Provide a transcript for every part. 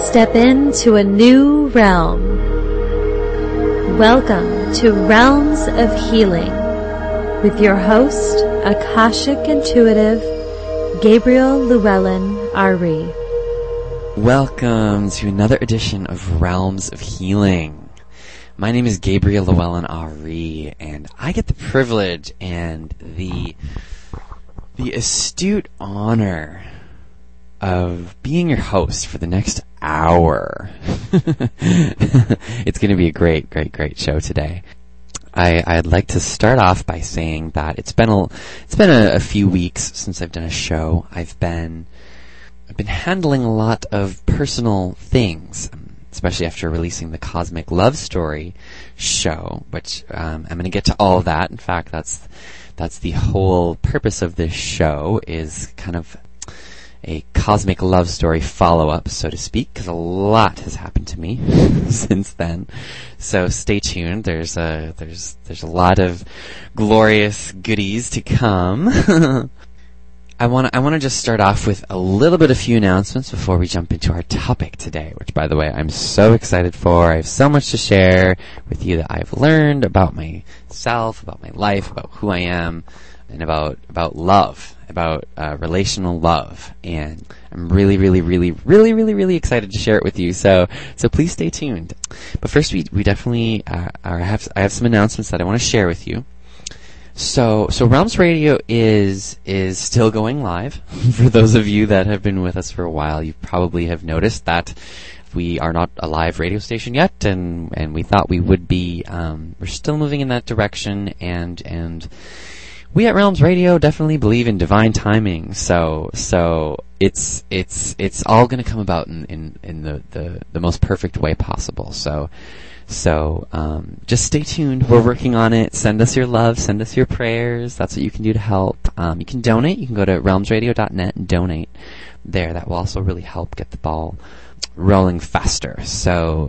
Step into a new realm. Welcome to Realms of Healing with your host, Akashic Intuitive, Gabriel llhewellyn-ari. Welcome to another edition of Realms of Healing. My name is Gabriel llhewellyn-ari, and I get the privilege and the astute honor of being your host for the next hour. It's going to be a great show today. I'd like to start off by saying that it's been a few weeks since I've done a show. I've been handling a lot of personal things, especially after releasing the Cosmic Love Story show, which I'm going to get to all of that. In fact, that's the whole purpose of this show, is kind of a cosmic love story follow-up, so to speak, because a lot has happened to me since then. So stay tuned. There's a lot of glorious goodies to come. I want to just start off with a little bit of few announcements before we jump into our topic today, which, by the way, I'm so excited for. I have so much to share with you that I've learned about myself, about my life, about who I am, and about love. About relational love, and I'm really excited to share it with you. So please stay tuned. But first, we definitely I have some announcements that I want to share with you. So Realmz Radio is still going live. For those of you that have been with us for a while, you probably have noticed that we are not a live radio station yet, and we thought we would be. We're still moving in that direction, and we at Realmz Radio definitely believe in divine timing, so it's all going to come about in the most perfect way possible. So just stay tuned. We're working on it. Send us your love. Send us your prayers. That's what you can do to help. You can donate. You can go to realmzradio.net and donate there. That will also really help get the ball rolling faster. So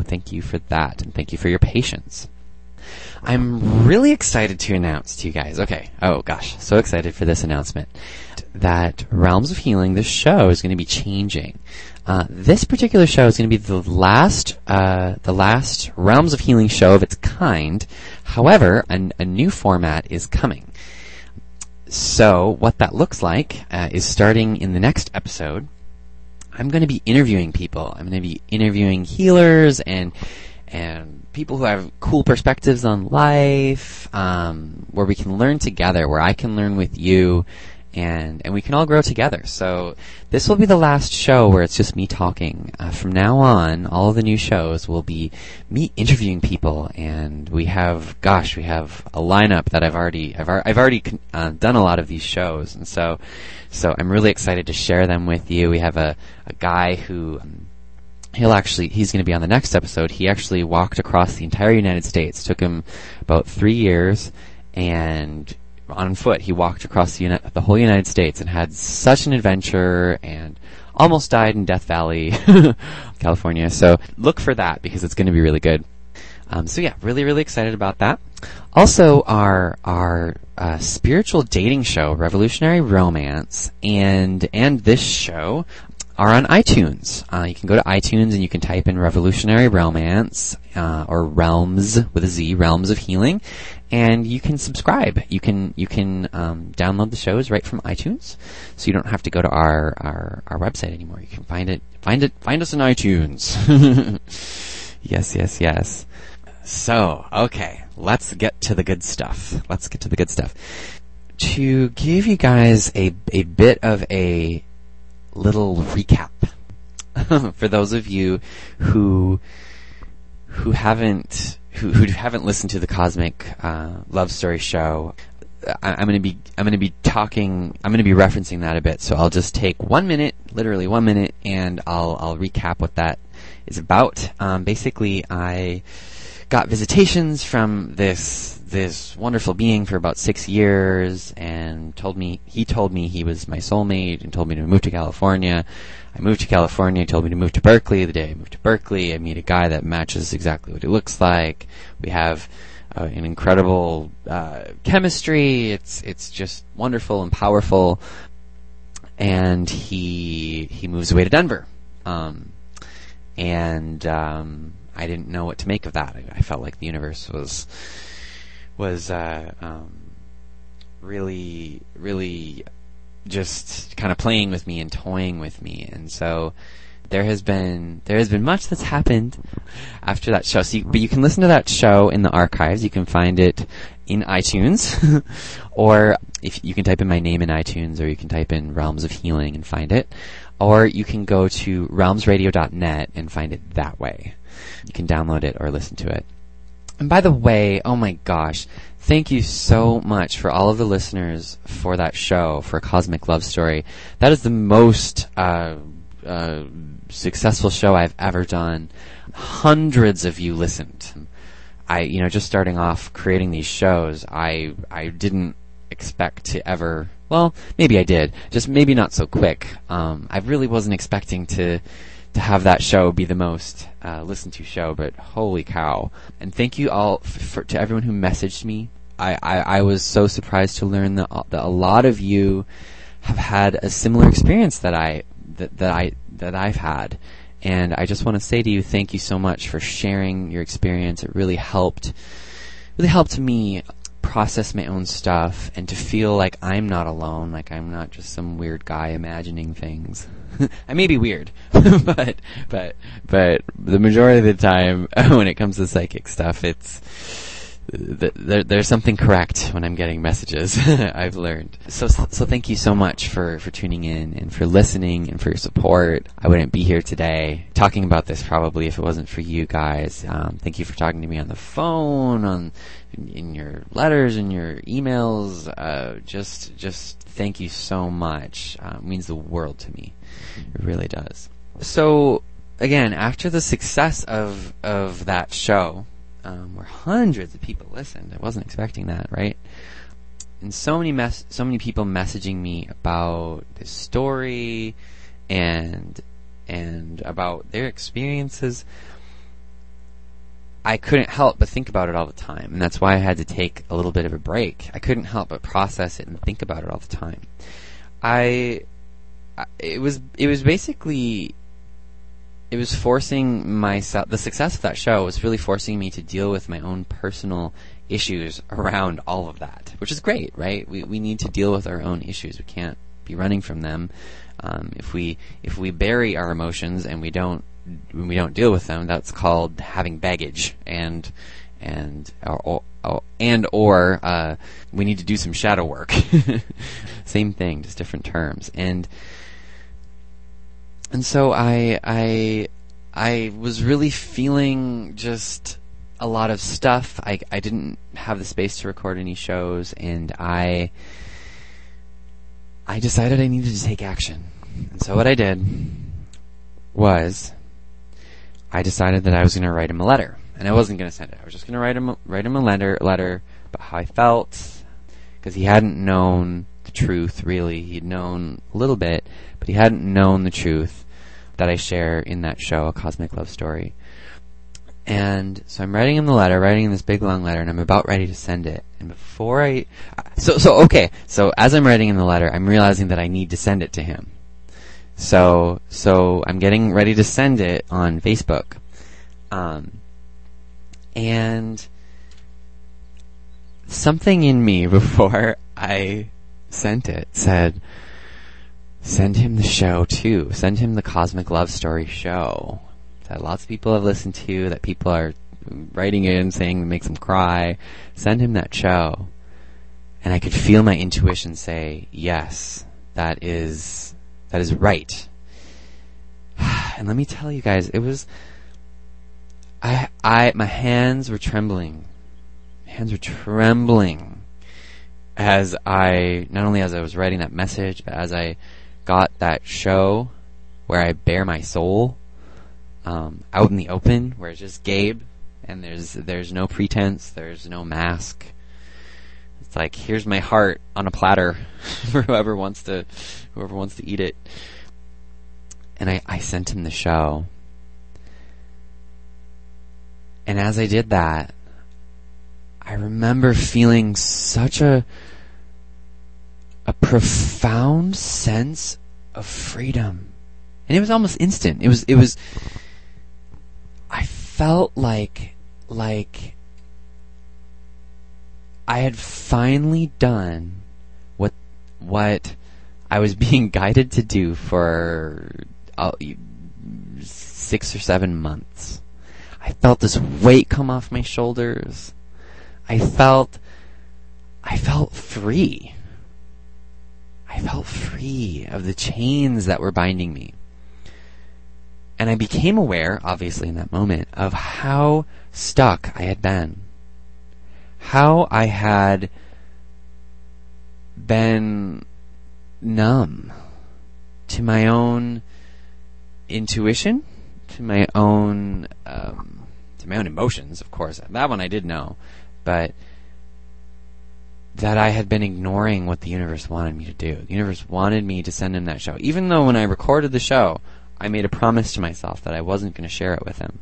thank you for that, and thank you for your patience. I'm really excited to announce to you guys, so excited for this announcement, that Realms of Healing, this show, is going to be changing. This particular show is going to be the last Realms of Healing show of its kind. However, a new format is coming. So what that looks like is, starting in the next episode, I'm going to be interviewing people. I'm going to be interviewing healers and people who have cool perspectives on life, where we can learn together, where I can learn with you, and we can all grow together. So this will be the last show where it's just me talking. From now on, all of the new shows will be me interviewing people, and we have a lineup that I've already done a lot of these shows, and so I'm really excited to share them with you. We have a guy who he's going to be on the next episode. He actually walked across the entire United States. It took him about 3 years, and on foot he walked across the whole United States and had such an adventure, and almost died in Death Valley, California. So look for that, because it's going to be really good. Really excited about that. Also, our spiritual dating show, Revolutionary Romance, and this show are on iTunes. You can go to iTunes and you can type in Revolutionary Romance, or Realms with a Z, Realms of Healing, and you can subscribe. You can download the shows right from iTunes, so you don't have to go to our website anymore. You can find us in iTunes. Yes. So, okay, let's get to the good stuff. To give you guys a bit of a little recap for those of you who haven't listened to the Cosmic Love Story show. I'm going to be referencing that a bit, so I'll just take 1 minute, literally 1 minute, and I'll recap what that is about. Basically, I got visitations from this wonderful being for about 6 years, and he told me he was my soulmate, and told me to move to California. I moved to California. He told me to move to Berkeley. The day I moved to Berkeley, I meet a guy that matches exactly what he looks like. We have an incredible chemistry. It's just wonderful and powerful. And he moves away to Denver. and I didn't know what to make of that. I felt like the universe was really, really just kind of playing with me and toying with me, and so there has been much that's happened after that show. But you can listen to that show in the archives. You can find it in iTunes, or if you can type in my name in iTunes, or you can type in Realms of Healing and find it, or you can go to realmzradio.net and find it that way. You can download it or listen to it. And by the way, oh my gosh, thank you so much for all of the listeners for that show, for Cosmic Love Story. That is the most successful show I've ever done. Hundreds of you listened. Just starting off creating these shows, I didn't expect to ever, well, maybe I did, just maybe not so quick. I really wasn't expecting to have that show be the most listened to show, but holy cow. And thank you all to everyone who messaged me. I was so surprised to learn that a lot of you have had a similar experience that I've had. And I just want to say to you, thank you so much for sharing your experience. It really helped me process my own stuff and to feel like I'm not alone, like I'm not just some weird guy imagining things. I may be weird, but the majority of the time when it comes to psychic stuff, there's something correct when I'm getting messages. I've learned. So thank you so much for tuning in and for listening and for your support. I wouldn't be here today talking about this probably if it wasn't for you guys. Thank you for talking to me on the phone, in your letters, in your emails. Just thank you so much. It means the world to me. It really does. So again, after the success of that show, where hundreds of people listened, I wasn't expecting that, right? And so many people messaging me about this story and about their experiences. I couldn't help but think about it all the time, and that's why I had to take a little bit of a break. I couldn't help but process it and think about it all the time. It was forcing myself, the success of that show was really forcing me to deal with my own personal issues around all of that, which is great, right? We need to deal with our own issues. We can't be running from them. If we bury our emotions and we don't deal with them, that's called having baggage, or we need to do some shadow work. Same thing, just different terms. And so I was really feeling just a lot of stuff. I didn't have the space to record any shows, and I decided I needed to take action. And so what I did was I decided that I was going to write him a letter, and I wasn't going to send it. I was just going to write him a letter about how I felt, because he hadn't known the truth, really. He'd known a little bit, but he hadn't known the truth that I share in that show, A Cosmic Love Story. And so I'm writing him this big long letter, and I'm about ready to send it. And before so as I'm writing him the letter, I'm realizing that I need to send it to him. So I'm getting ready to send it on Facebook. And something in me before I sent it said, send him the show too. Send him the Cosmic Love Story show that lots of people have listened to, that people are writing in saying it makes them cry. Send him that show. And I could feel my intuition say, yes, that is right. And let me tell you guys, it was, my hands were trembling. As not only as I was writing that message, but as I got that show where I bare my soul out in the open, where it's just Gabe and there's no pretense, there's no mask. It's like, here's my heart on a platter for whoever wants to eat it. And I sent him the show. And as I did that, I remember feeling such a profound sense of freedom. And it was almost instant. It was felt like I had finally done what I was being guided to do for 6 or 7 months. I felt this weight come off my shoulders. I felt free. I felt free of the chains that were binding me. And I became aware, obviously in that moment, of how stuck I had been. How I had been numb to my own intuition, to my own emotions, of course. That one I did know, but that I had been ignoring what the universe wanted me to do. The universe wanted me to send him that show, even though when I recorded the show, I made a promise to myself that I wasn't going to share it with him.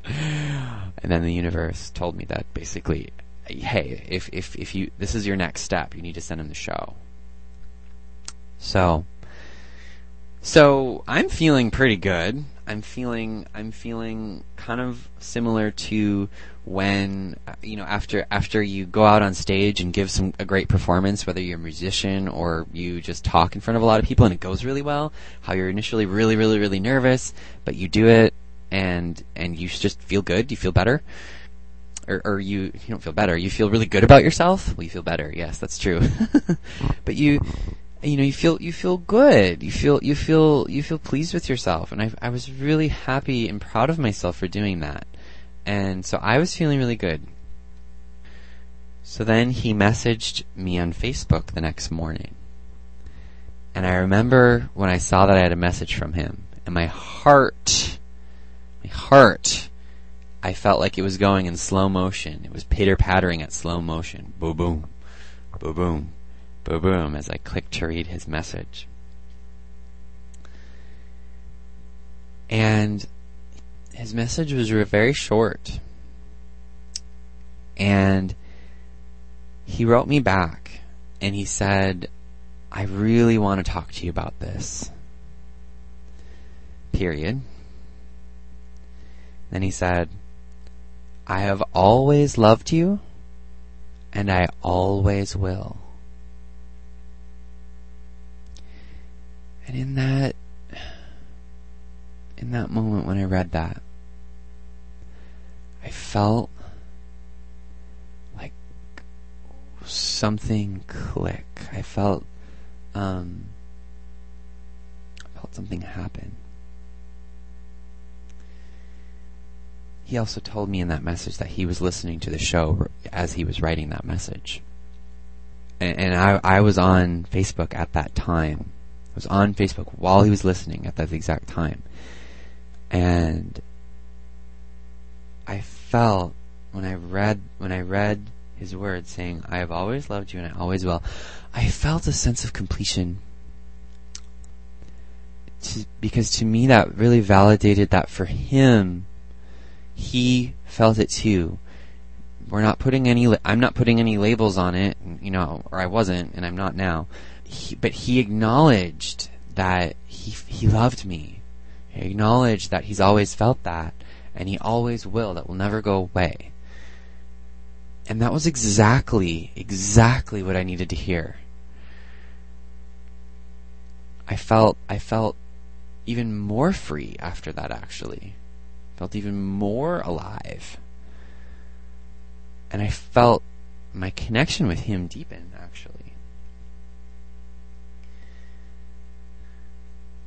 And then the universe told me that basically, hey, if you, this is your next step, you need to send him the show. So I'm feeling pretty good. I'm feeling kind of similar to when, after you go out on stage and give a great performance, whether you're a musician or you just talk in front of a lot of people and it goes really well, how you're initially really, really, really nervous, but you do it and you just feel good, you feel better. Or you don't feel better, you feel really good about yourself. Well, you feel better, yes, that's true. But you feel good. You feel pleased with yourself. And I was really happy and proud of myself for doing that. And so I was feeling really good. So then he messaged me on Facebook the next morning. And I remember when I saw that I had a message from him, and my heart, I felt like it was going in slow motion. It was pitter-pattering at slow motion. Boom, boom, boom, boom, boom, boom, as I clicked to read his message. And his message was very short. And he wrote me back, and he said, I really want to talk to you about this. Period. Then he said, I have always loved you, and I always will. And in that moment when I read that, I felt like something click. I felt something happen. He also told me in that message that he was listening to the show as he was writing that message. And I was on Facebook at that time. I was on Facebook while he was listening at that exact time. And I felt when I read his words saying, I have always loved you and I always will, I felt a sense of completion. Because to me that really validated that for him, he felt it too. I'm not putting any labels on it, or I wasn't, and I'm not now. But he acknowledged that he loved me. He acknowledged that he's always felt that, and he always will. That will never go away. And that was exactly what I needed to hear. I felt even more free after that, actually. Felt even more alive. And I felt my connection with him deepen, actually.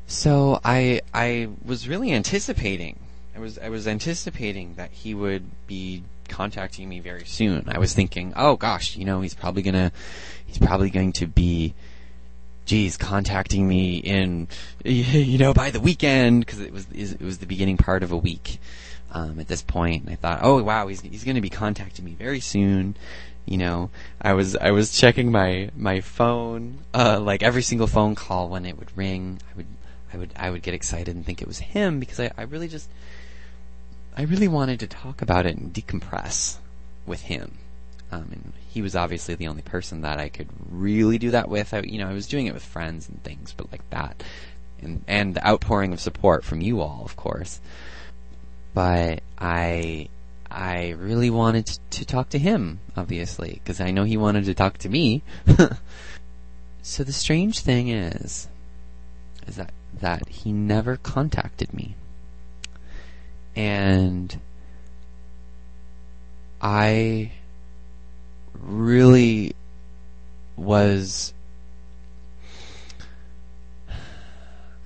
So I was really anticipating. I was anticipating that he would be contacting me very soon. I was thinking, oh gosh, he's probably going to be contacting me in, by the weekend, because it was the beginning part of a week at this point. And I thought, oh wow, he's going to be contacting me very soon. I was checking my phone, like every single phone call when it would ring, I would get excited and think it was him, because I really wanted to talk about it and decompress with him. And he was obviously the only person that I could really do that with. I was doing it with friends and things, but like that. And the outpouring of support from you all, of course. but I really wanted to talk to him, obviously, because I know he wanted to talk to me. So the strange thing is that he never contacted me. And I really was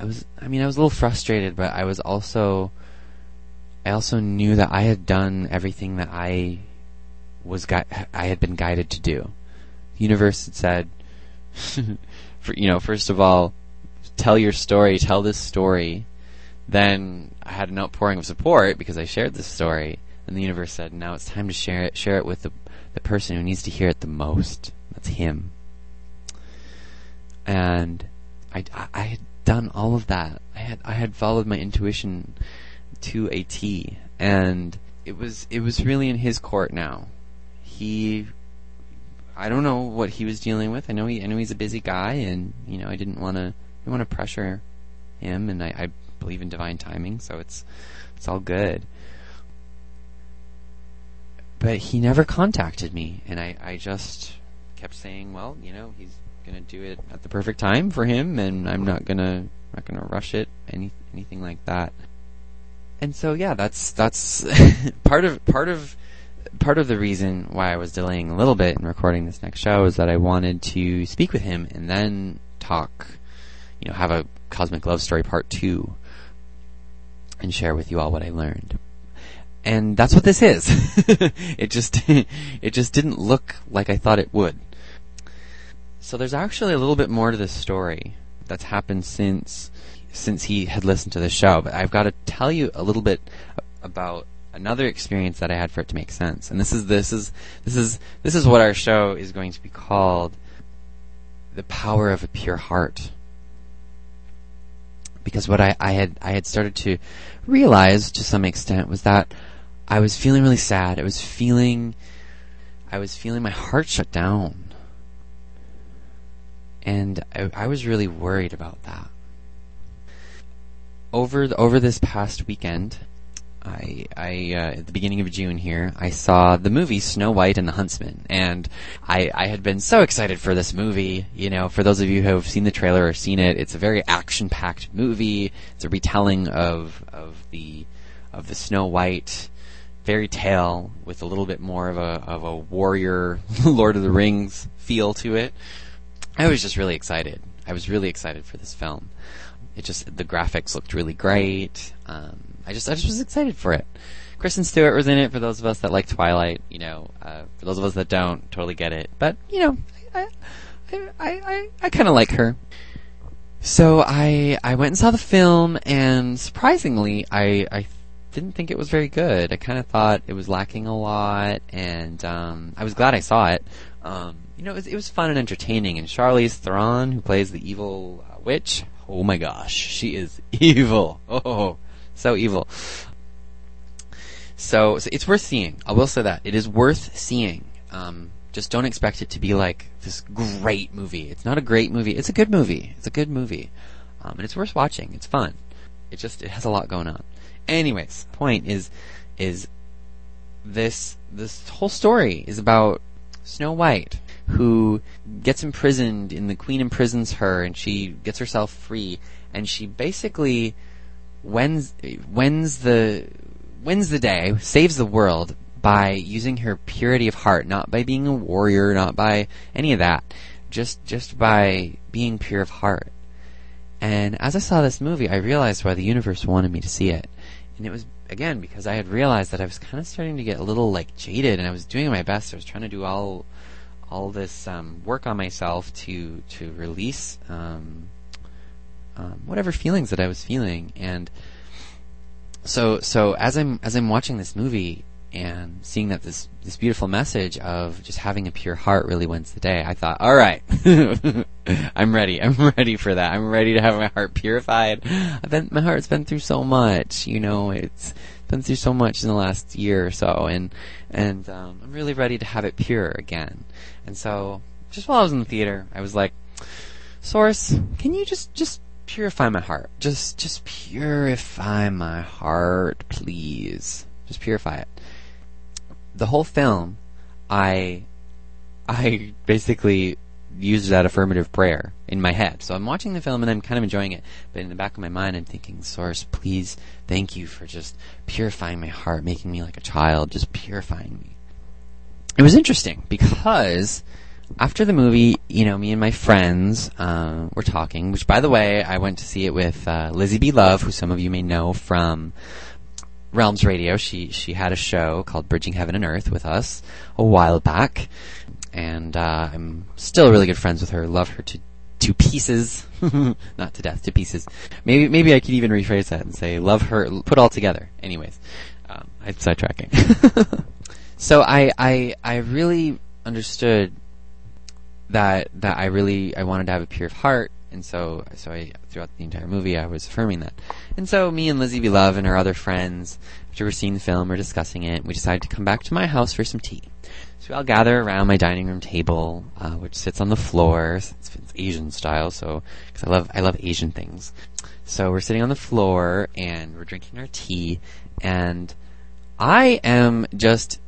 a little frustrated, but I also knew that I had done everything that I had been guided to do. The universe had said, first of all, tell your story, tell this story. Then I had an outpouring of support because I shared this story, and the universe said, now it's time to share it with the person who needs to hear it the most. That's him. And I had done all of that. I had followed my intuition to a T, and it was really in his court now. I don't know what he was dealing with. I know he's a busy guy, and I didn't want to pressure him, and I believe in divine timing, so it's all good. But he never contacted me, and I just kept saying, well, he's gonna do it at the perfect time for him, and I'm not gonna rush it, anything like that. And so yeah, that's part of the reason why I was delaying a little bit in recording this next show is that I wanted to speak with him and then talk, have a Cosmic Love Story Part 2 and share with you all what I learned. And that's what this is. It just didn't look like I thought it would. So there's actually a little bit more to this story that's happened since he had listened to the show, but I've got to tell you a little bit about another experience that I had for it to make sense. And this is what our show is going to be called, The Power of a Pure Heart. Because what I had started to realize to some extent was that I was feeling really sad. I was feeling my heart shut down. And I was really worried about that. Over this past weekend, I at the beginning of June here, I saw the movie Snow White and the Huntsman, and I had been so excited for this movie. For those of you who have seen the trailer or seen it, it's a very action-packed movie. It's a retelling of the Snow White fairy tale with a little bit more of a warrior Lord of the Rings feel to it. I was just really excited. I was really excited for this film. The graphics looked really great. I just was excited for it. Kristen Stewart was in it, for those of us that like Twilight. For those of us that don't, totally get it. But I kind of like her. So I went and saw the film, and surprisingly, I didn't think it was very good. I kind of thought it was lacking a lot, and I was glad I saw it. It was fun and entertaining. And Charlize Theron, who plays the evil witch, oh my gosh, she is evil. Oh, so evil. So it's worth seeing. I will say that. It is worth seeing. Just don't expect it to be like this great movie. It's not a great movie. It's a good movie. And it's worth watching. It's fun. It has a lot going on. Anyways, the point is this whole story is about Snow White, who gets imprisoned, and the queen imprisons her, and she gets herself free, and she basically wins the day, saves the world by using her purity of heart, not by being a warrior, not by any of that, just by being pure of heart. And as I saw this movie, I realized why the universe wanted me to see it. And it was, again, because I had realized that I was kind of starting to get a little, jaded, and I was doing my best. I was trying to do all this work on myself to release whatever feelings that I was feeling. And so as I'm watching this movie and seeing that this beautiful message of just having a pure heart really wins the day, I thought, all right, I'm ready for that. I'm ready to have my heart purified. My heart's been through so much, it's been through so much in the last year or so, and I'm really ready to have it pure again. And so just while I was in the theater, I was like, Source, can you just purify my heart. Just purify my heart, please. Just purify it. The whole film, I basically used that affirmative prayer in my head. So I'm watching the film and I'm kind of enjoying it, but in the back of my mind I'm thinking, Source, please, thank you for just purifying my heart, making me like a child, just purifying me. It was interesting because after the movie, me and my friends were talking, which, by the way, I went to see it with Lizzie B. Love, who some of you may know from Realmz Radio. She had a show called Bridging Heaven and Earth with us a while back, and I'm still really good friends with her. Love her to pieces. Not to death, to pieces. Maybe I could even rephrase that and say love her, put all together. Anyways, I'm sidetracking. So I really understood that I wanted to have a pure heart, and so I, throughout the entire movie, I was affirming that. And so me and Lizzie B. Love and our other friends, after we're seeing the film, we're discussing it, we decided to come back to my house for some tea. So we all gather around my dining room table, which sits on the floor. It's Asian style, so because I love Asian things. So we're sitting on the floor and we're drinking our tea, and I am just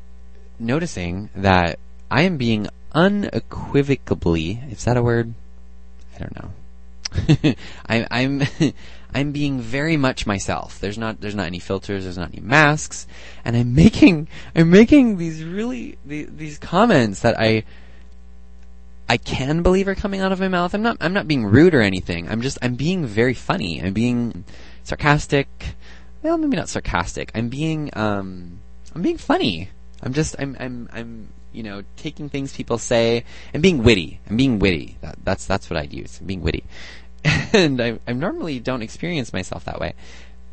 noticing that I am being unequivocally, is that a word? I don't know. I'm being very much myself. There's not any filters, there's not any masks, and I'm making these comments that I can believe are coming out of my mouth. I'm not being rude or anything. I'm being very funny. I'm being sarcastic. Well, maybe not sarcastic. I'm being funny. I'm taking things people say and being witty. I'm being witty. That's what I'd use. I'm being witty. And I normally don't experience myself that way.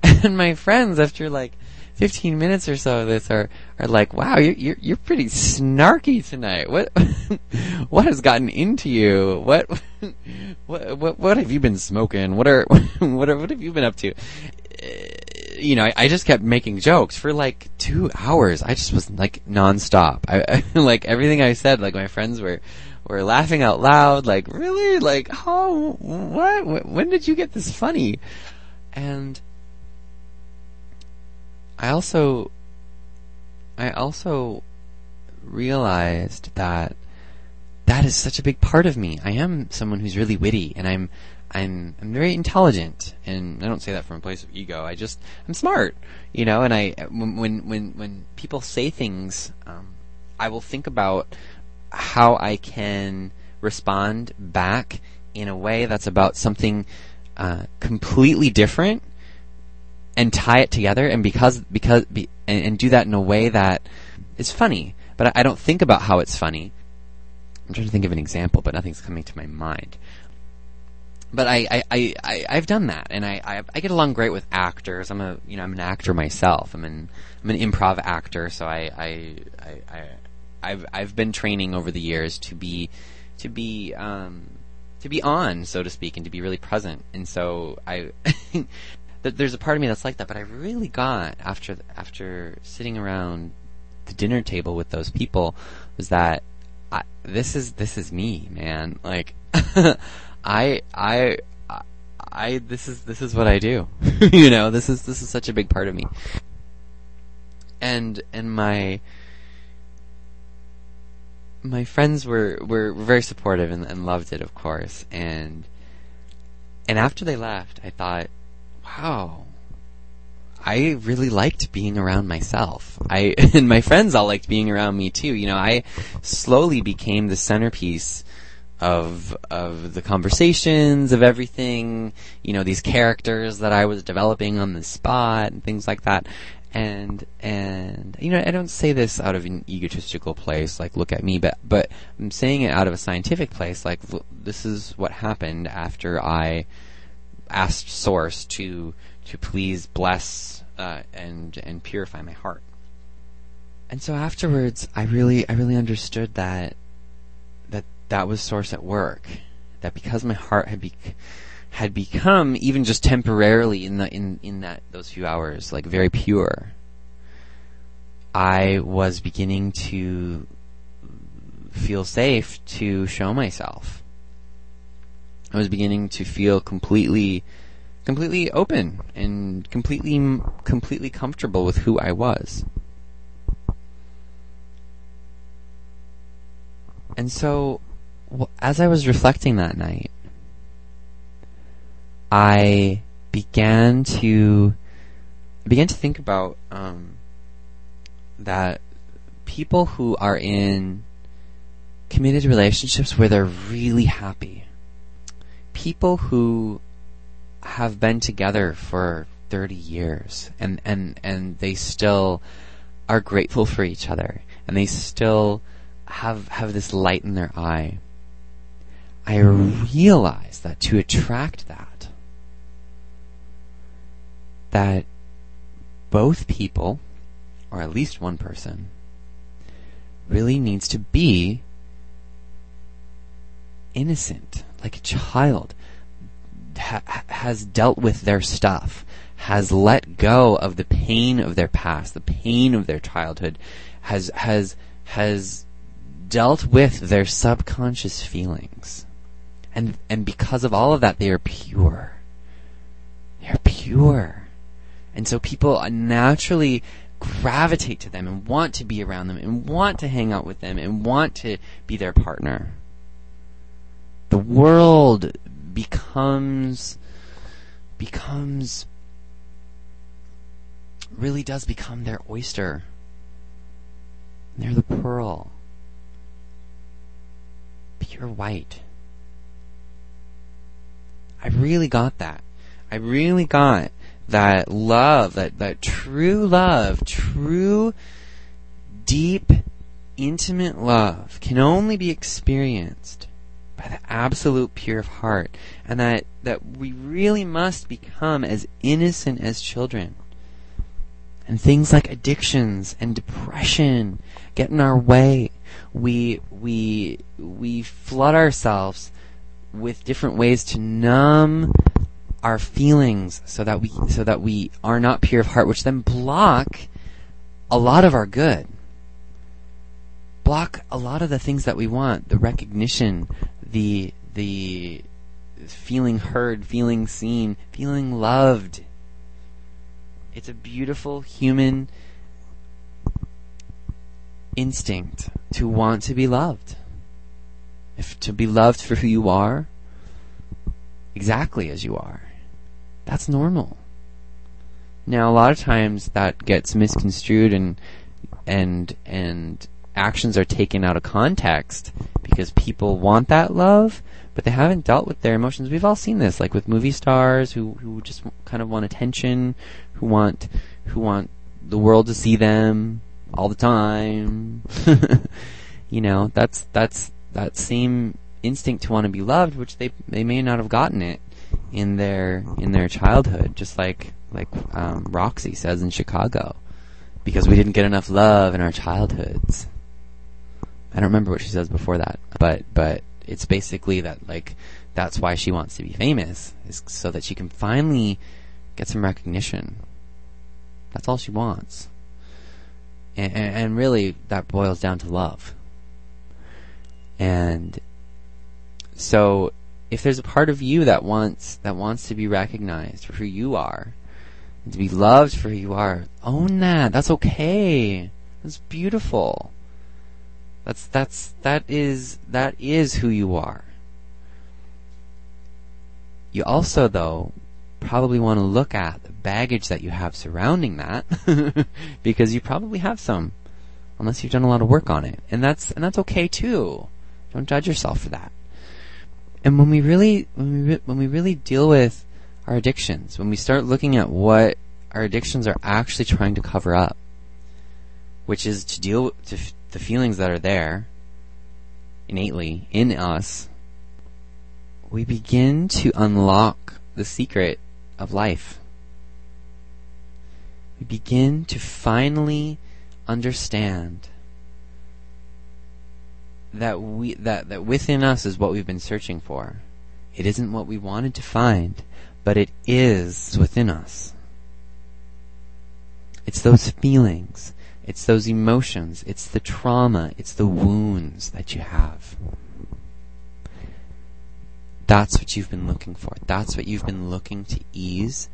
And my friends, after like 15 minutes or so of this, are like, "Wow, you're pretty snarky tonight. What has gotten into you? What have you been smoking? What have you been up to?" I just kept making jokes for like 2 hours. I just was like nonstop. I like everything I said. Like my friends were laughing out loud. Like, really? Like, oh, what? When did you get this funny? And I also realized that is such a big part of me. I am someone who's really witty, and I'm very intelligent, and I don't say that from a place of ego. I'm smart, and when people say things, I will think about how I can respond back in a way that's about something completely different, and tie it together, and and do that in a way that is funny. But I don't think about how it's funny. I'm trying to think of an example, but nothing's coming to my mind. But I've done that, and I get along great with actors. I'm an actor myself. I'm an improv actor, so I've been training over the years to be on, so to speak, and to be really present. And so there's a part of me that's like that. But I really got after sitting around the dinner table with those people was that this is me, man. Like this is what I do. This is such a big part of me. And my friends were very supportive and loved it, of course. And after they left, I thought, wow, I really liked being around myself. And my friends all liked being around me too. I slowly became the centerpiece of the conversations, of everything, these characters that I was developing on the spot and things like that. And I don't say this out of an egotistical place, like, look at me, but I'm saying it out of a scientific place, like, this is what happened after I asked Source to please bless and purify my heart. And so afterwards, I really understood that was Source at work. That because my heart had become, even just temporarily in those few hours, like, very pure, I was beginning to feel safe to show myself. I was beginning to feel completely open and completely comfortable with who I was. And so, as I was reflecting that night, I began to think about that people who are in committed relationships where they're really happy, people who have been together for 30 years and they still are grateful for each other, and they still have this light in their eye, I realized that to attract that both people, or at least one person, really needs to be innocent, like a child, has dealt with their stuff, has let go of the pain of their past, the pain of their childhood, has dealt with their subconscious feelings. And because of all of that, they are pure. They're pure. And so people naturally gravitate to them and want to be around them and want to hang out with them and want to be their partner. The world really does become their oyster. They're the pearl. Pure white. I really got that. I really got that love, that true love, true, deep, intimate love can only be experienced by the absolute pure of heart, and that we really must become as innocent as children. And things like addictions and depression get in our way. We flood ourselves with different ways to numb our feelings so that we are not pure of heart, which then block a lot of our good. Block a lot of the things that we want, the recognition, the feeling heard, feeling seen, feeling loved. It's a beautiful human instinct to want to be loved. To be loved for who you are, exactly as you are. That's normal. Now, a lot of times that gets misconstrued and actions are taken out of context because people want that love, but they haven't dealt with their emotions. We've all seen this, like with movie stars who just kind of want attention, who want the world to see them all the time. That's that same instinct to want to be loved, which they may not have gotten it in their childhood, just like Roxy says in Chicago, because we didn't get enough love in our childhoods. I don't remember what she says before that, but it's basically that, like, that's why she wants to be famous, is so that she can finally get some recognition. That's all she wants. And really, that boils down to love. And so, if there's a part of you that wants to be recognized for who you are, and to be loved for who you are, own that. That's okay. That's beautiful. That is who you are. You also, though, probably want to look at the baggage that you have surrounding that, because you probably have some, unless you've done a lot of work on it, and that's okay too. Don't judge yourself for that. And when we really deal with our addictions, when we start looking at what our addictions are actually trying to cover up, which is to deal with the feelings that are there innately in us, we begin to unlock the secret of life. We begin to finally understand that within us is what we've been searching for. It isn't what we wanted to find, but it is within us. It's those feelings, it's those emotions, it's the trauma, it's the wounds that you have. That's what you've been looking for. That's what you've been looking to ease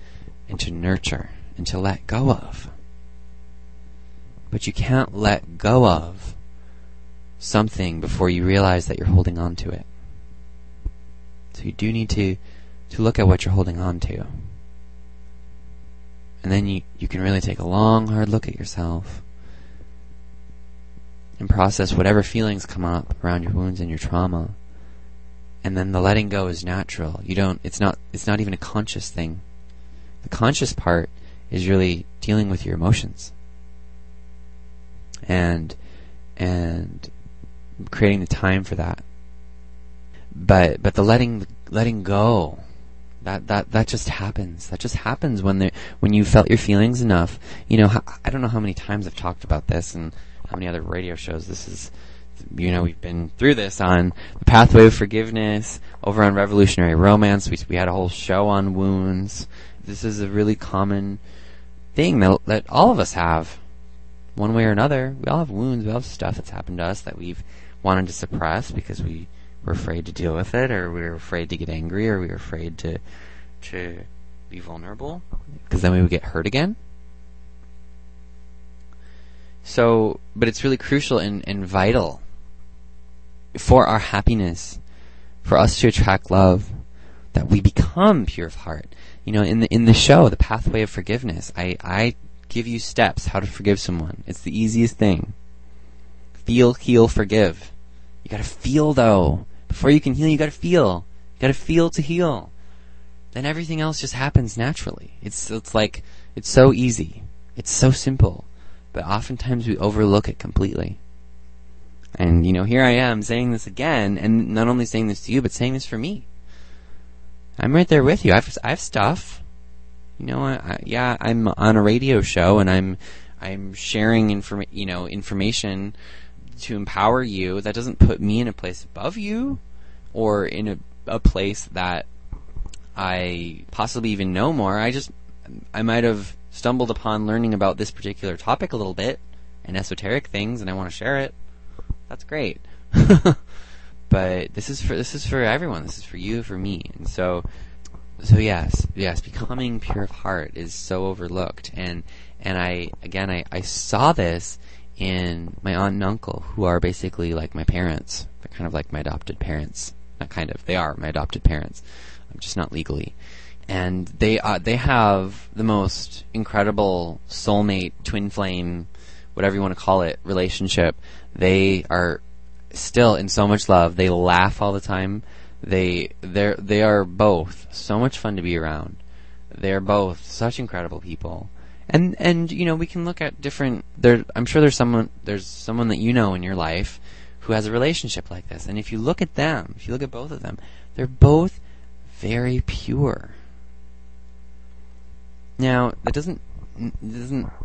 and to nurture and to let go of. But you can't let go of something before you realize that you're holding on to it. So you do need to look at what you're holding on to. And then you can really take a long, hard look at yourself and process whatever feelings come up around your wounds and your trauma. And then the letting go is natural. It's not even a conscious thing. The conscious part is really dealing with your emotions. And creating the time for that. But the letting go, that just happens. That just happens when you felt your feelings enough. I don't know how many times I've talked about this and how many other radio shows this is. We've been through this on the Pathway of Forgiveness, over on Revolutionary Romance. We had a whole show on wounds. This is a really common thing that all of us have, one way or another. We all have wounds. We all have stuff that's happened to us that we've wanted to suppress because we were afraid to deal with it, or we were afraid to get angry, or we were afraid to be vulnerable, because then we would get hurt again. So, but it's really crucial and vital for our happiness, for us to attract love, that we become pure of heart. In the show, The Pathway of Forgiveness, I give you steps how to forgive someone. It's the easiest thing. Feel, heal, forgive. You gotta feel, though. Before you can heal, you gotta feel. You gotta feel to heal. Then everything else just happens naturally. It's like, it's so easy. It's so simple. But oftentimes we overlook it completely. And, here I am saying this again, and not only saying this to you, but saying this for me. I'm right there with you. I have stuff. I'm on a radio show, and I'm sharing information to empower you. That doesn't put me in a place above you, or in a place that I possibly even know more. I might have stumbled upon learning about this particular topic a little bit, and esoteric things, and I want to share it. That's great. But this is for everyone. This is for you, for me. And so yes, becoming pure of heart is so overlooked. And I saw this in my aunt and uncle, who are basically like my parents. They're kind of like my adopted parents. Not kind of. They are my adopted parents. Just not legally. And they have the most incredible soulmate, twin flame, whatever you want to call it, relationship. They are still in so much love. They laugh all the time. They are both so much fun to be around. They're both such incredible people. And we can look at different. I'm sure there's someone that in your life who has a relationship like this. And if you look at them, if you look at both of them, they're both very pure. Now, that doesn't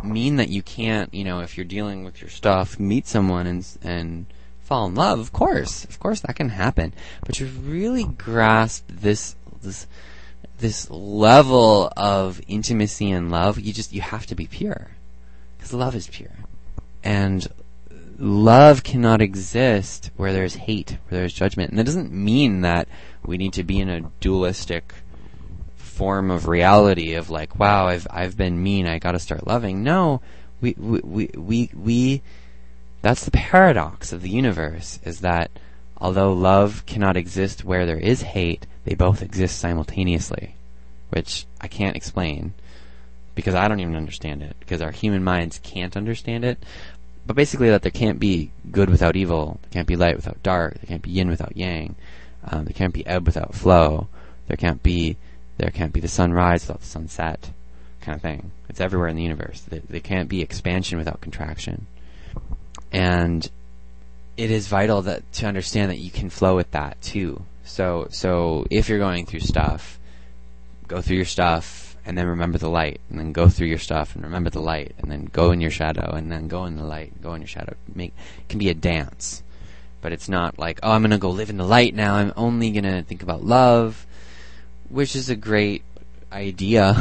mean that you can't, if you're dealing with your stuff, meet someone and fall in love. Of course that can happen. But you really grasp this level of intimacy and love. You have to be pure, because love is pure, and love cannot exist where there's hate, where there's judgment. And that doesn't mean that we need to be in a dualistic form of reality of like, wow, I've been mean, I gotta start loving. No, we that's the paradox of the universe, is that although love cannot exist where there is hate, they both exist simultaneously, which I can't explain, because I don't even understand it, because our human minds can't understand it. But basically that there can't be good without evil, there can't be light without dark, there can't be yin without yang, there can't be ebb without flow, there can't be the sunrise without the sunset, kind of thing. It's everywhere in the universe. There can't be expansion without contraction. And it is vital to understand that you can flow with that too. So if you're going through stuff, go through your stuff and then remember the light, and then go through your stuff and remember the light, and then go in your shadow and then go in the light, go in your shadow. It can be a dance, but it's not like, oh, I'm going to go live in the light now, I'm only going to think about love, which is a great idea.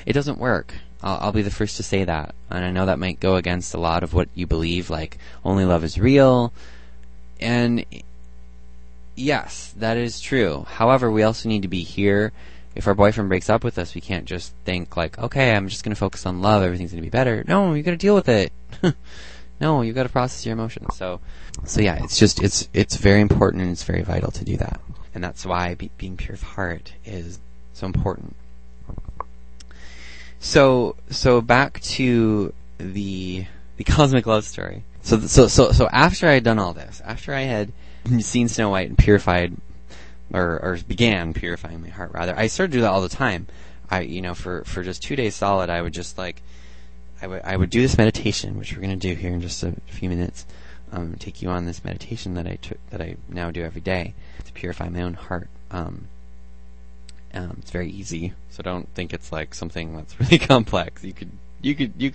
It doesn't work. I'll be the first to say that. And I know that might go against a lot of what you believe, like only love is real. And yes, that is true. However, we also need to be here. If our boyfriend breaks up with us, we can't just think like, okay, I'm just going to focus on love, everything's going to be better. No, you got to deal with it. No, you got to process your emotions. So yeah, it's very important, and it's very vital to do that. And that's why being pure of heart is so important. So back to the cosmic love story. So after I had done all this, after I had seen Snow White and purified, or began purifying my heart, rather, I started to do that all the time. For just 2 days solid, I would just I would do this meditation, which we're going to do here in just a few minutes. Take you on this meditation that I now do every day to purify my own heart. It's very easy, so don't think it's like something that's really complex. It's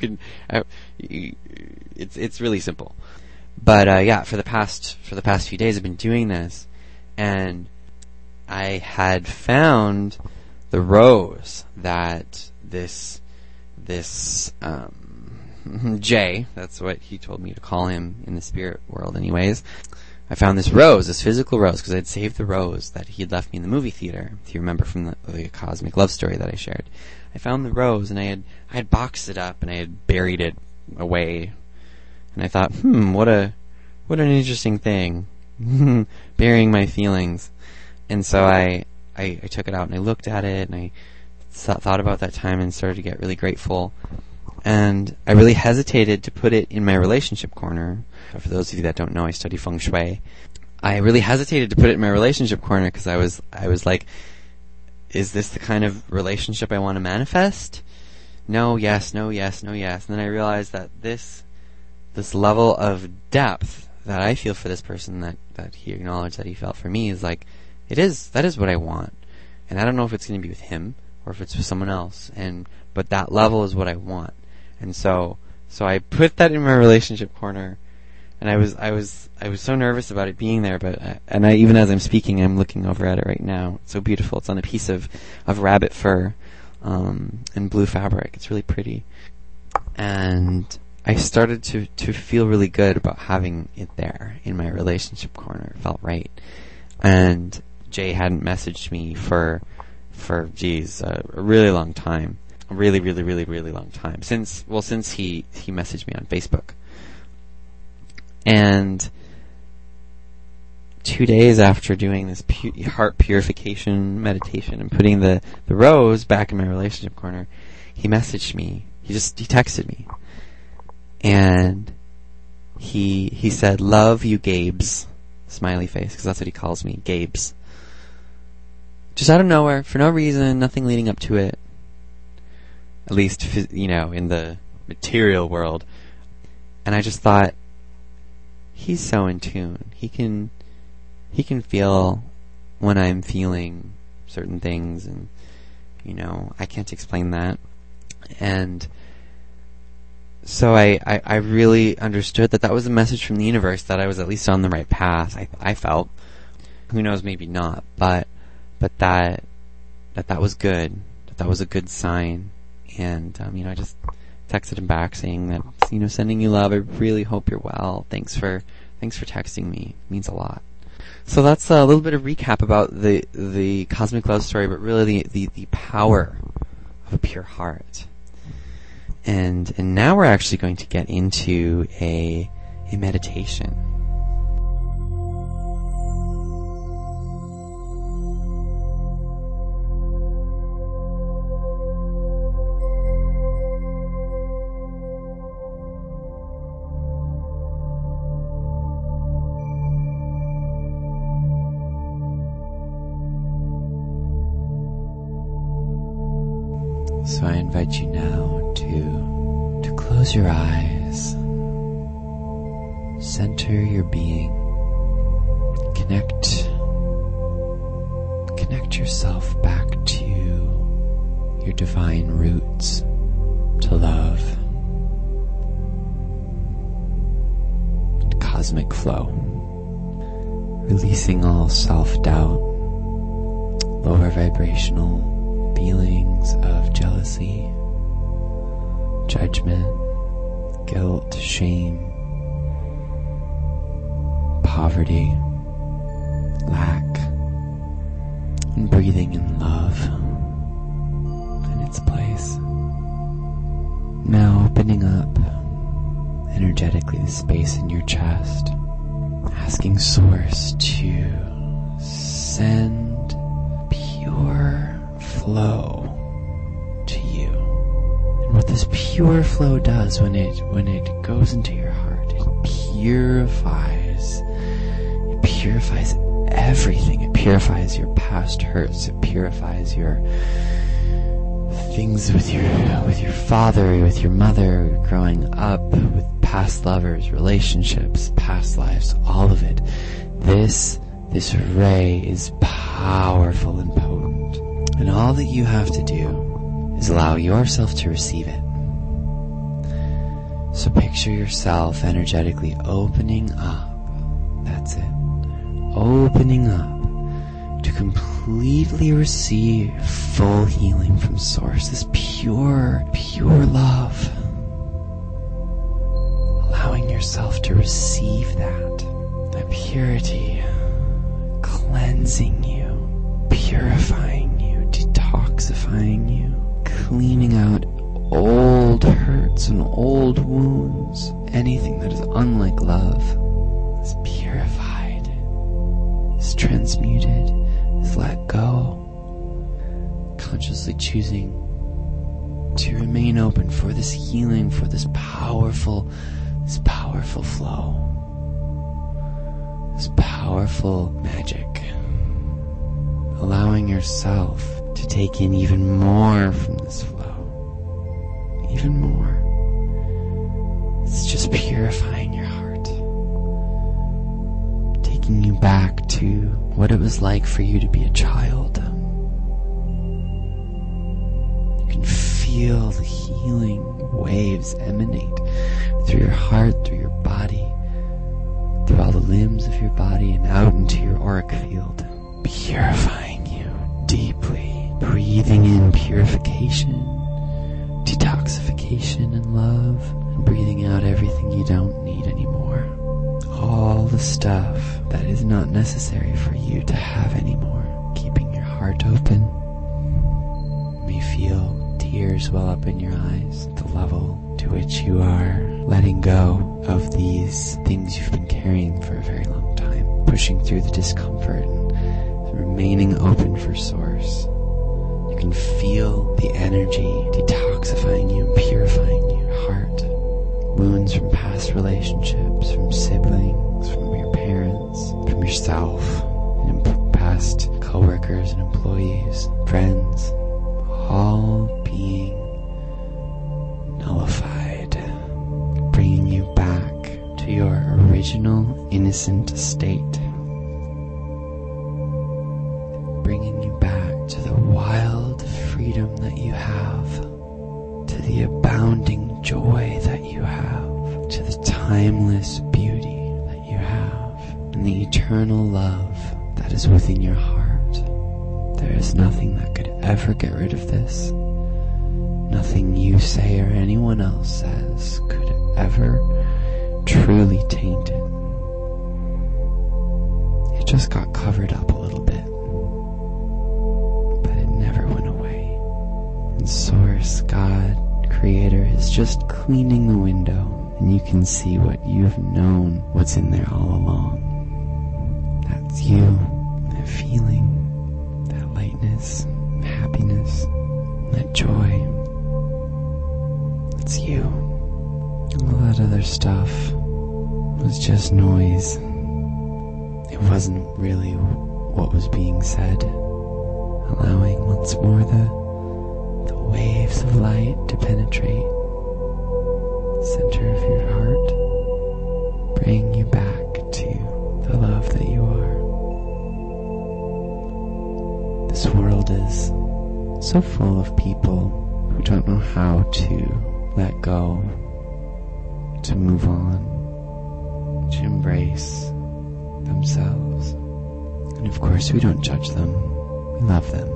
really simple. But for the past few days, I've been doing this, and I had found the rose that this Jay, that's what he told me to call him in the spirit world anyways. I found this rose, this physical rose, because I'd saved the rose that he had left me in the movie theater, if you remember from the cosmic love story that I shared. I found the rose, and I had boxed it up, and I had buried it away. And I thought, what an interesting thing, burying my feelings. And so I took it out, and I looked at it, and I thought about that time and started to get really grateful. And I really hesitated to put it in my relationship corner. For those of you that don't know, I study feng shui. I really hesitated to put it in my relationship corner because I was like, is this the kind of relationship I want to manifest? No, yes, no, yes, no, yes. And then I realized that this level of depth that I feel for this person that he acknowledged that he felt for me is like, that is what I want. And I don't know if it's going to be with him or if it's with someone else. But that level is what I want. And so I put that in my relationship corner, and I was so nervous about it being there, and even as I'm speaking, I'm looking over at it right now. It's so beautiful. It's on a piece of rabbit fur, and blue fabric. It's really pretty. And I started to feel really good about having it there in my relationship corner. It felt right. And Jay hadn't messaged me for a really long time. A really, really, really, really long time. Since he messaged me on Facebook. And 2 days after doing this heart purification meditation and putting the rose back in my relationship corner, he messaged me. He texted me. And he said, "Love you, Gabes." Smiley face, because that's what he calls me, Gabes. Just out of nowhere, for no reason, nothing leading up to it. At least, in the material world. And I just thought, he's so in tune. He can feel when I'm feeling certain things, and I can't explain that. And so I really understood that was a message from the universe, that I was at least on the right path. I felt. Who knows, maybe not, but that was good. That was a good sign. And I just texted him back saying that, sending you love. I really hope you're well. Thanks for texting me. It means a lot. So that's a little bit of recap about the cosmic love story, but really the power of a pure heart. And now we're actually going to get into a meditation. So I invite you now to close your eyes, center your being, connect yourself back to your divine roots, to love, cosmic flow, releasing all self-doubt, lower vibrational feelings of jealousy, judgment, guilt, shame, poverty, lack, and breathing in love in its place. Now opening up energetically the space in your chest, asking Source to send pure flow to you. And what this pure flow does when it goes into your heart, it purifies everything. It purifies your past hurts. It purifies your things with your father, with your mother, growing up, with past lovers, relationships, past lives, all of it. This ray is powerful and potent. And all that you have to do is allow yourself to receive it. So picture yourself energetically opening up. That's it. Opening up to completely receive full healing from Source. This pure love. Allowing yourself to receive that purity, cleansing you, purifying you, detoxifying you, cleaning out old hurts and old wounds. Anything that is unlike love is purified, is transmuted, is let go. Consciously choosing to remain open for this healing, for this powerful flow, this powerful magic. Allowing yourself to take in even more from this flow. Even more. It's just purifying your heart. Taking you back to what it was like for you to be a child. You can feel the healing waves emanate through your heart, through your body, through all the limbs of your body and out into your auric field. Purifying you deeply. Breathing in purification, detoxification and love, and breathing out everything you don't need anymore. All the stuff that is not necessary for you to have anymore. Keeping your heart open. You may feel tears well up in your eyes, the level to which you are letting go of these things you've been carrying for a very long time. Pushing through the discomfort and remaining open for Source. You can feel the energy detoxifying you and purifying your heart. Wounds from past relationships, from siblings, from your parents, from yourself, and past co-workers and employees, friends, all being nullified, bringing you back to your original innocent state. Bringing you back to the wild freedom that you have, to the abounding joy that you have, to the timeless beauty that you have, and the eternal love that is within your heart. There is nothing that could ever get rid of this. Nothing you say or anyone else says could ever truly taint it. It just got covered up a little bit. Never went away. And Source, God, Creator, is just cleaning the window, and you can see what you've known, what's in there all along. That's you, that feeling, that lightness, happiness, that joy. That's you. All that other stuff was just noise. It wasn't really what was being said. Allowing once more the waves of light to penetrate the center of your heart, bringing you back to the love that you are. This world is so full of people who don't know how to let go, to move on, to embrace themselves. And of course, we don't judge them. We love them.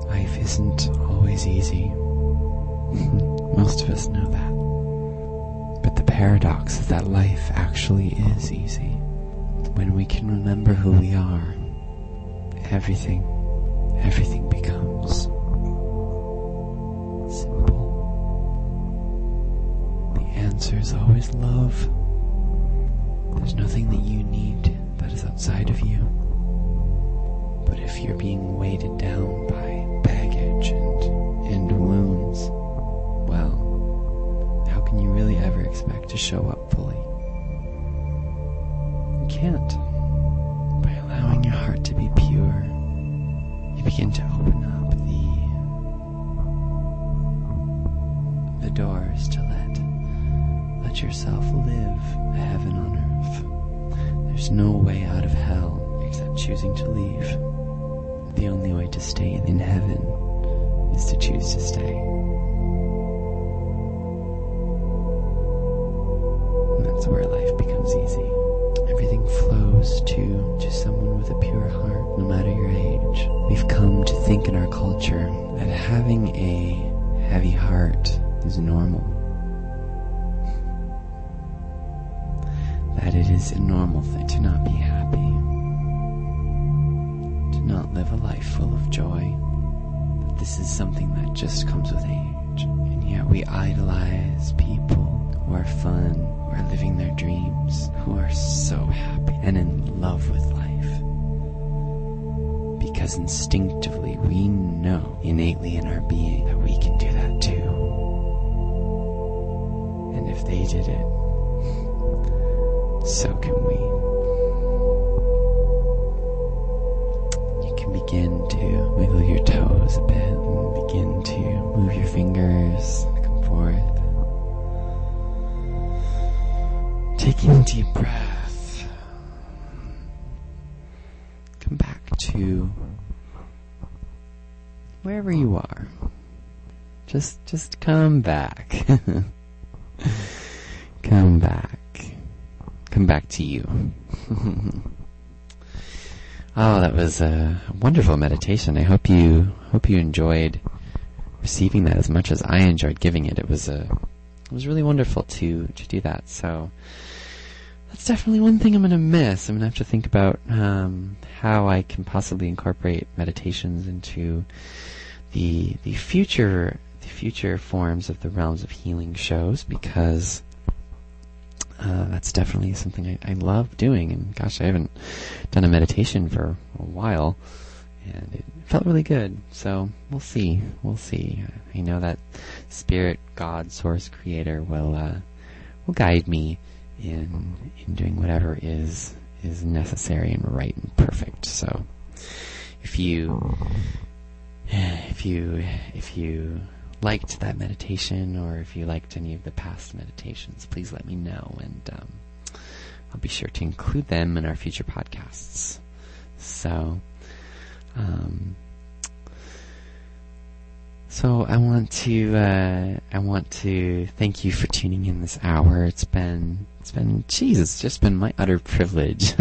Life isn't always easy. Most of us know that. But the paradox is that life actually is easy. when we can remember who we are, everything becomes simple. The answer is always love. There's nothing that you need that is outside of you. But if you're being weighted down by baggage and wounds, well, how can you really ever expect to show up fully? You can't. By allowing your heart to be pure, you begin to open up the doors to let yourself live a heaven on earth. There's no way out of hell except choosing to leave. The only way to stay in heaven is to choose to stay. And that's where life becomes easy. Everything flows to someone with a pure heart, no matter your age. We've come to think in our culture that having a heavy heart is normal. That it is a normal thing to not be happy, to not live a life full of joy, that this is something that just comes with age. And yet we idolize people who are fun, who are living their dreams, who are so happy and in love with life. Because instinctively we know innately in our being that we can do that too. And if they did it, so can we. You can begin to wiggle your toes a bit and begin to move your fingers back and forth. Taking a deep breath. Come back to wherever you are. Just come back. Come back. Come back to you. Oh, that was a wonderful meditation. I hope you enjoyed receiving that as much as I enjoyed giving it. It was really wonderful to do that. So that's definitely one thing I'm going to miss. I'm going to have to think about how I can possibly incorporate meditations into the future forms of the Realms of Healing shows, because that's definitely something I love doing. And gosh, I haven't done a meditation for a while, and it felt really good. So we'll see. I know that Spirit, God, Source, Creator will guide me in doing whatever is necessary and right and perfect. So if you liked that meditation, or if you liked any of the past meditations, please let me know, and I'll be sure to include them in our future podcasts. So I want to thank you for tuning in this hour. It's just been my utter privilege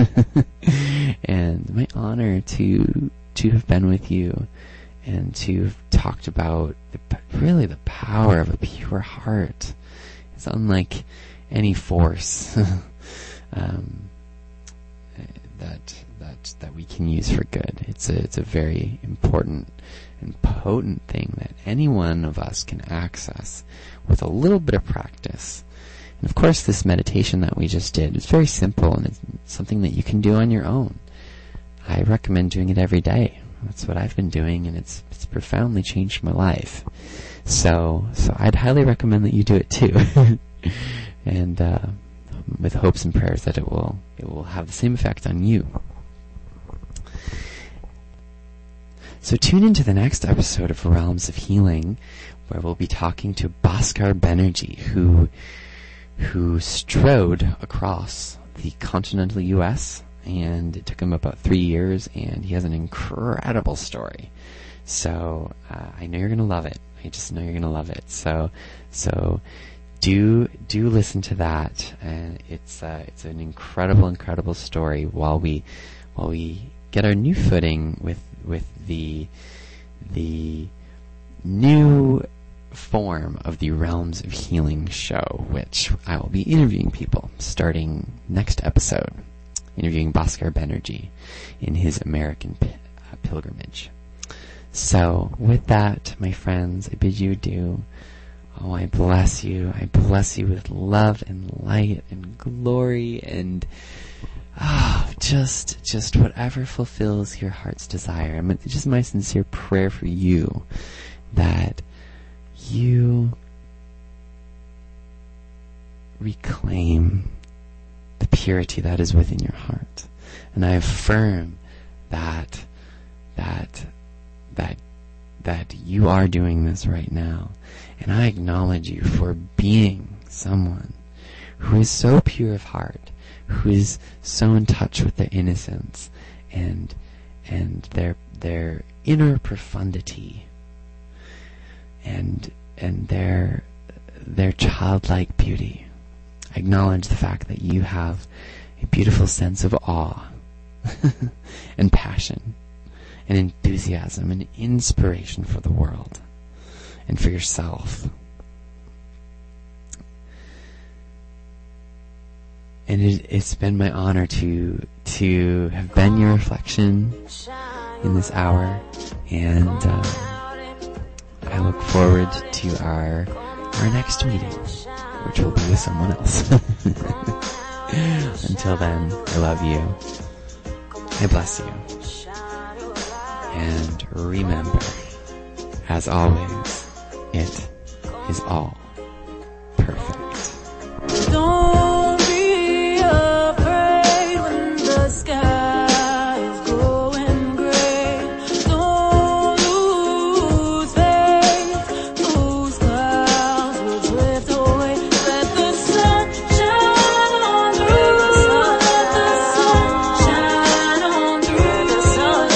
and my honor to have been with you, and to have talked about the power of a pure heart. It's unlike any force that we can use for good. It's a very important and potent thing that any one of us can access with a little bit of practice. And of course, this meditation that we just did is very simple, and it's something that you can do on your own. I recommend doing it every day. That's what I've been doing, and it's profoundly changed my life. So I'd highly recommend that you do it too, and with hopes and prayers that it will have the same effect on you. So tune into the next episode of Realms of Healing, where we'll be talking to Bhaskar Banerjee, who strode across the continental U.S., and it took him about 3 years, and he has an incredible story. So I know you're going to love it. I just know you're going to love it. So do listen to that, and it's an incredible story while we get our new footing with the new form of the Realms of Healing show, which I will be interviewing people starting next episode. interviewing Bhaskar Banerjee in his American pilgrimage. So, with that, my friends, I bid you adieu. Oh, I bless you. I bless you with love and light and glory and just whatever fulfills your heart's desire. Just my sincere prayer for you that you reclaim the purity that is within your heart. And I affirm that you are doing this right now. And I acknowledge you for being someone who is so pure of heart, who is so in touch with their innocence and their inner profundity and their childlike beauty. I acknowledge the fact that you have a beautiful sense of awe and passion and enthusiasm and inspiration for the world and for yourself. And it's been my honor to have been your reflection in this hour, and I look forward to our next meeting, which will be with someone else. Until then, I love you. I bless you. And remember, as always, it is all perfect. Don't be afraid when the sky is going gray. Don't lose faith, those clouds will drift away. Let the sun shine on through. Let the sun shine on through. Let the sun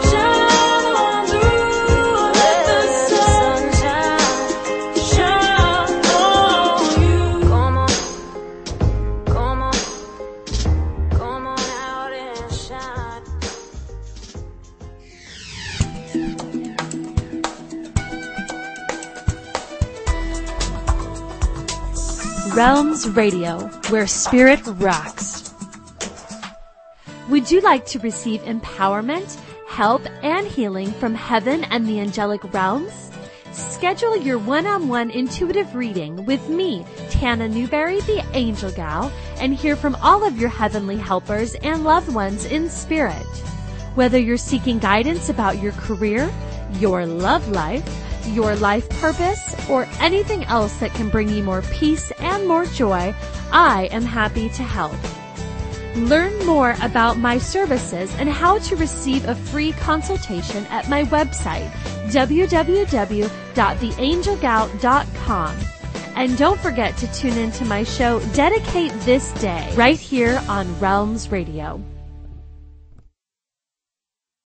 shine on through. Let the sun shine on you. Come on out and shine. Realmz Radio, where spirit rocks. Would you like to receive empowerment, help, and healing from heaven and the angelic realms? Schedule your one-on-one intuitive reading with me, Tana Newberry, the Angel Gal, and hear from all of your heavenly helpers and loved ones in spirit. Whether you're seeking guidance about your career, your love life, your life purpose, or anything else that can bring you more peace and more joy, I am happy to help. Learn more about my services and how to receive a free consultation at my website, www.theangelgal.com. And don't forget to tune into my show, Dedicate This Day, right here on Realmz Radio.